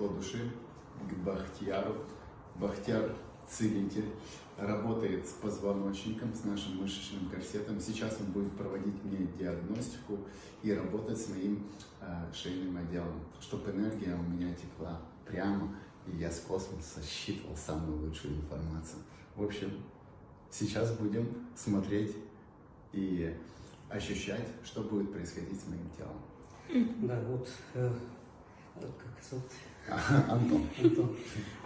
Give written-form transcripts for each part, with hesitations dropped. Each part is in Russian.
тепло души к Бахтияру. Бахтияр – целитель, работает с позвоночником, с нашим мышечным корсетом. Сейчас он будет проводить мне диагностику и работать с моим шейным отделом, чтобы энергия у меня текла прямо, и я с космоса считывал самую лучшую информацию. В общем, сейчас будем смотреть и ощущать, что будет происходить с моим телом. Да, вот, как зовут? Антон. Антон.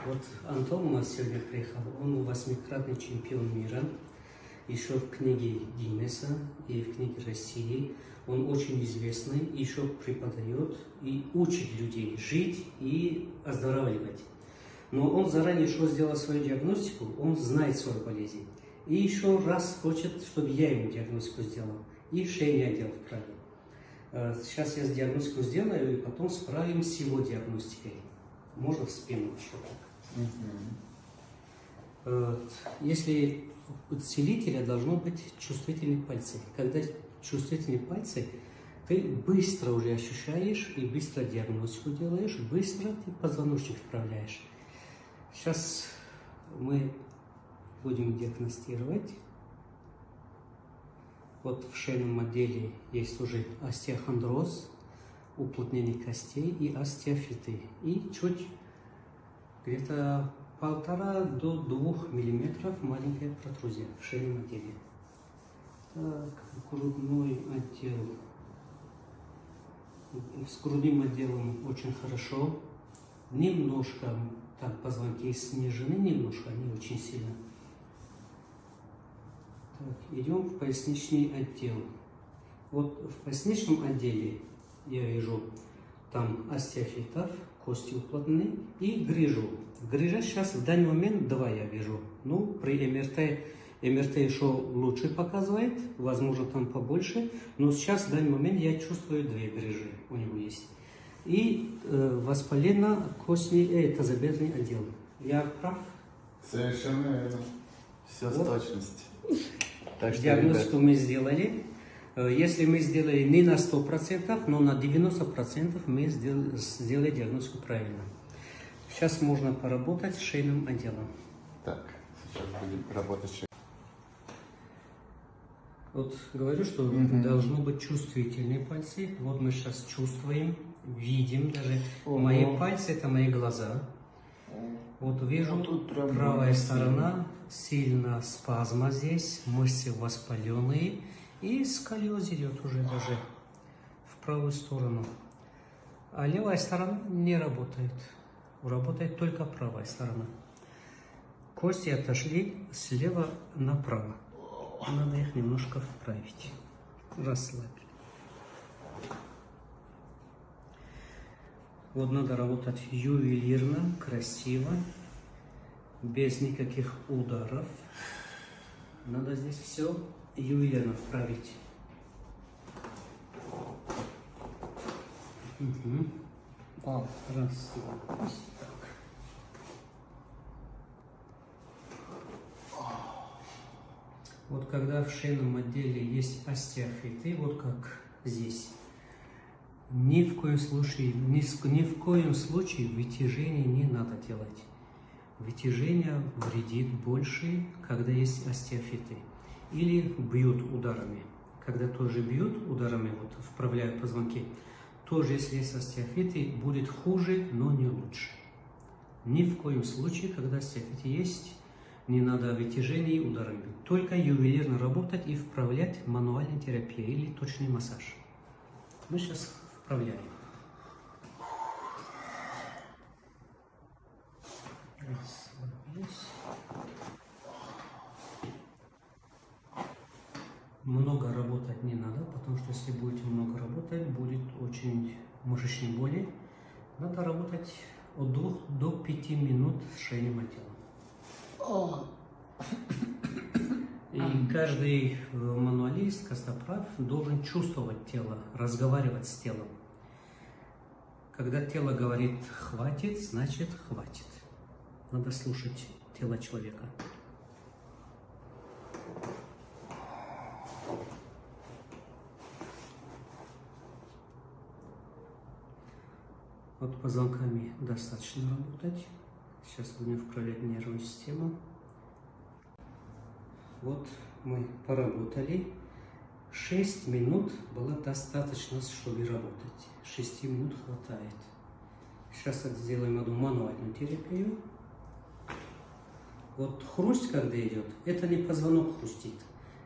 Вот Антон у нас сегодня приехал. Он 8-кратный чемпион мира. Еще в книге Гиннесса и в книге России. Он очень известный, еще преподает и учит людей жить и оздоравливать. Но он заранее что сделал свою диагностику, он знает свою болезнь. И еще раз хочет, чтобы я ему диагностику сделал. И шейный отдел вправил. Сейчас я диагностику сделаю, и потом справим с его диагностикой. Можно в спину что-то. Если у целителя должно быть чувствительные пальцы. Когда чувствительные пальцы, ты быстро уже ощущаешь и быстро диагностику делаешь, быстро ты позвоночник вправляешь. Сейчас мы будем диагностировать. Вот в шейном отделе есть уже остеохондроз, уплотнение костей и остеофиты. И чуть где-то 1,5 до 2 миллиметров маленькая протрузия в шейном отделе. Так, грудной отдел. С грудным отделом очень хорошо. Немножко так позвонки снижены, немножко, не очень сильно. Так, идем в поясничный отдел. Вот в поясничном отделе я вижу там остеофитов, кости уплотнены и грыжу. Грыжа сейчас в данный момент 2 я вижу. Ну, при МРТ еще лучше показывает, возможно там побольше, но сейчас в данный момент я чувствую 2 грыжи у него есть. И воспаленно-костный тазобедренный отдел. Я прав? Совершенно верно. Все вот. С точностью. Так что, диагностику мы сделали. Если мы сделали не на 100%, но на 90% мы сделали диагностику правильно. Сейчас можно поработать с шейным отделом. Так, сейчас будем работать с шейным. Вот говорю, что должно быть чувствительные пальцы. Вот мы сейчас чувствуем, видим даже. Мои пальцы – это мои глаза. Вот вижу, правая сторона, сильно спазма здесь, мышцы воспаленные. И сколиоз идет уже даже в правую сторону. А левая сторона не работает. Работает только правая сторона. Кости отошли слева направо. Надо их немножко вправить. Расслабить. Вот надо работать ювелирно, красиво, без никаких ударов. Надо здесь все ювелирно вправить. Раз, два, так. Вот когда в шейном отделе есть остеофиты, вот как здесь, ни в коем случае вытяжение не надо делать. Вытяжение вредит больше, когда есть остеофиты. Или бьют ударами. Когда тоже бьют ударами, вот вправляют позвонки, тоже, если есть остеофиты, будет хуже, но не лучше. Ни в коем случае, когда остеофиты есть, не надо вытяжение и ударами. Только ювелирно работать и вправлять мануальной терапией или точный массаж. Мы сейчас вправляем. Много работать не надо, потому что если будете много работать, будет очень мышечные боли. Надо работать от 2 до 5 минут с шейным отделом. И каждый мануалист, костоправ должен чувствовать тело, разговаривать с телом. Когда тело говорит «хватит», значит «хватит». Надо слушать тело человека. Вот позвонками достаточно работать. Сейчас будем вправлять нервную систему. Вот мы поработали. 6 минут было достаточно, чтобы работать. 6 минут хватает. Сейчас сделаем одну мануальную терапию. Вот хруст, когда идет, это не позвонок хрустит.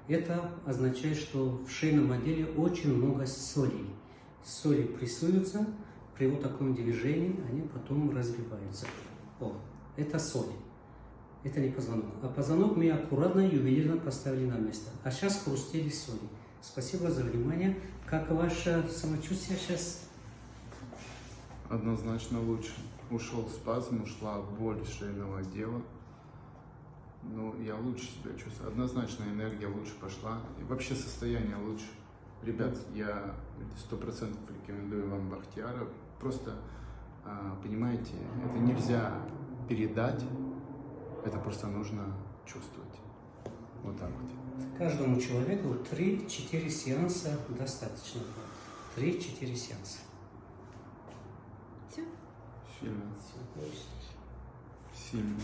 Это означает, что в шейном отделе очень много солей. Соли прессуются, при вот таком движении они потом разбиваются. О, это соли. Это не позвонок. А позвонок мы аккуратно и ювелирно поставили на место. А сейчас хрустели соли. Спасибо за внимание. Как ваше самочувствие сейчас? Однозначно лучше. Ушел спазм, ушла боль шейного отдела. Ну, я лучше себя чувствую. Однозначно энергия лучше пошла. И вообще состояние лучше. Ребят, я 100% рекомендую вам Бахтияра. Просто, понимаете, это нельзя передать. Это просто нужно чувствовать. Вот так вот. Каждому человеку 3-4 сеанса достаточно. 3-4 сеанса. Все? Сильно. Все. Сильно.